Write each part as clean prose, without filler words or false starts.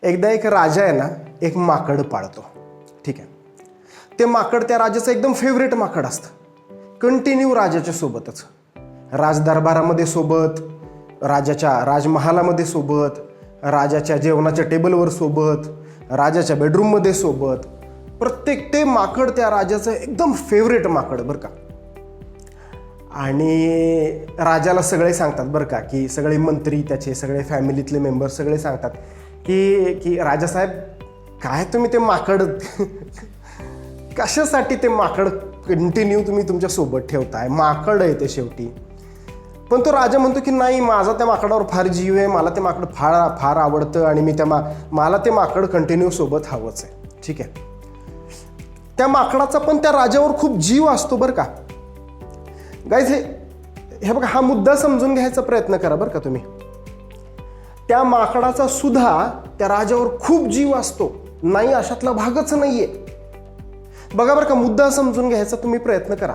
एकदा एक राजा आहे ना, एक माकड पाळतो. ठीक आहे. ते माकड त्या राजाचं एकदम फेवरेट माकड असतं. कंटिन्यू राजाच्या सोबतच, राजदरबारामध्ये सोबत, राजाच्या राजमहालामध्ये सोबत, राजाच्या जेवणाच्या टेबलवर सोबत, राजाच्या बेडरूममध्ये सोबत. प्रत्येक ते माकड त्या राजाचं एकदम फेवरेट माकड बरं का. आणि राजाला सगळे सांगतात बरं का, की सगळे मंत्री, त्याचे सगळे फॅमिलीतले मेंबर सगळे सांगतात की राजासाहेब, काय तुम्ही ते माकड कशासाठी ते माकड कंटिन्यू तुम्ही तुमच्या सोबत ठेवताय? माकड आहे ते शेवटी. पण तो राजा म्हणतो की नाही, माझा त्या माकडावर फार जीव आहे, मला ते माकड फार फार आवडतं आणि मी मला ते माकड कंटिन्यू सोबत हवंच आहे. ठीक आहे. त्या माकडाचा पण त्या राजावर खूप जीव असतो बरं का. गाईज, हे बघा, हा मुद्दा समजून घ्यायचा प्रयत्न करा बरं का तुम्ही. त्या माकडाचा सुद्धा त्या राजावर खूप जीव असतो, नाही अशातला भागच नाहीये. बघा बरं का, मुद्दा समजून घ्यायचा तुम्ही प्रयत्न करा.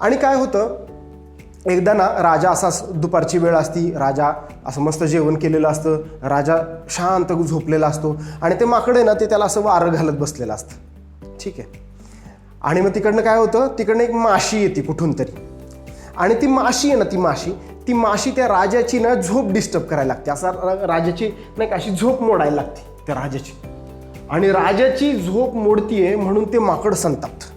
आणि काय होतं, एकदा ना राजा असाच, दुपारची वेळ असती, राजा असं मस्त जेवण केलेलं असतं, राजा शांत झोपलेला असतो आणि ते माकड आहे ना, ते त्याला असं वारं घालत बसलेलं असतं. ठीक आहे. आणि मग तिकडनं काय होतं, तिकडनं एक माशी येते कुठून तरी, आणि ती माशी आहे ना, ती माशी त्या राजाची ना झोप डिस्टर्ब करायला लागते. असं राजाची नाही का, अशी झोप मोडायला लागते त्या राजाची. आणि राजाची झोप मोडतीये म्हणून ते माकड संतापतं.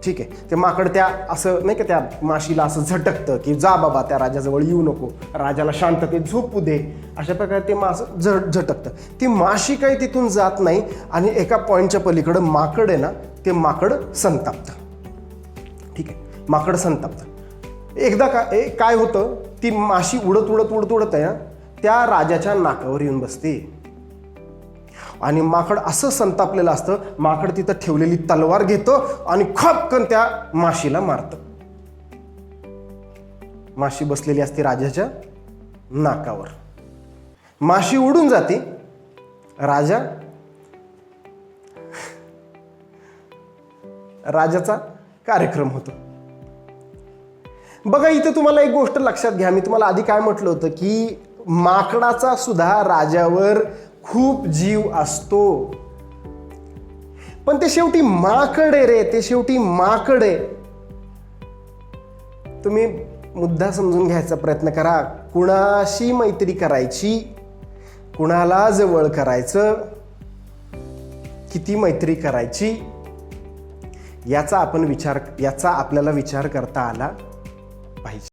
ठीक आहे. ते माकड त्या असं नाही का, त्या माशीला असं झटकतं की जा बाबा, त्या राजाजवळ येऊ नको, राजाला शांततेत झोपू दे. अशा प्रकारे ते झटकतं. ती माशी काही तिथून जात नाही आणि एका पॉईंटच्या पलीकडं माकड आहे ना, ते माकड संतापतं. ठीक आहे. माकड संतापतं. एकदा काय होतं, ती माशी उडत आहे ना, त्या राजाच्या नाकावर येऊन बसते. आणि माकड असं संतापलेलं असतं, माकड तिथं ठेवलेली तलवार घेतं आणि खपकन त्या माशीला मारतं. माशी बसलेली असते राजाच्या नाकावर. माशी उडून जाते. राजाचा कार्यक्रम होतो. बघा, इथे तुम्हाला एक गोष्ट लक्षात घ्या. मी तुम्हाला आधी काय म्हटलं होतं की माकडाचा सुद्धा राजावर खूप जीव असतो. पण ते शेवटी माकड आहे रे, ते शेवटी माकड आहे. तुम्ही मुद्दा समजून घ्यायचा प्रयत्न करा. कुणाशी मैत्री करायची, कुणाला जवळ करायचं, किती मैत्री करायची, याचा आपल्याला विचार करता आला पाहिजे.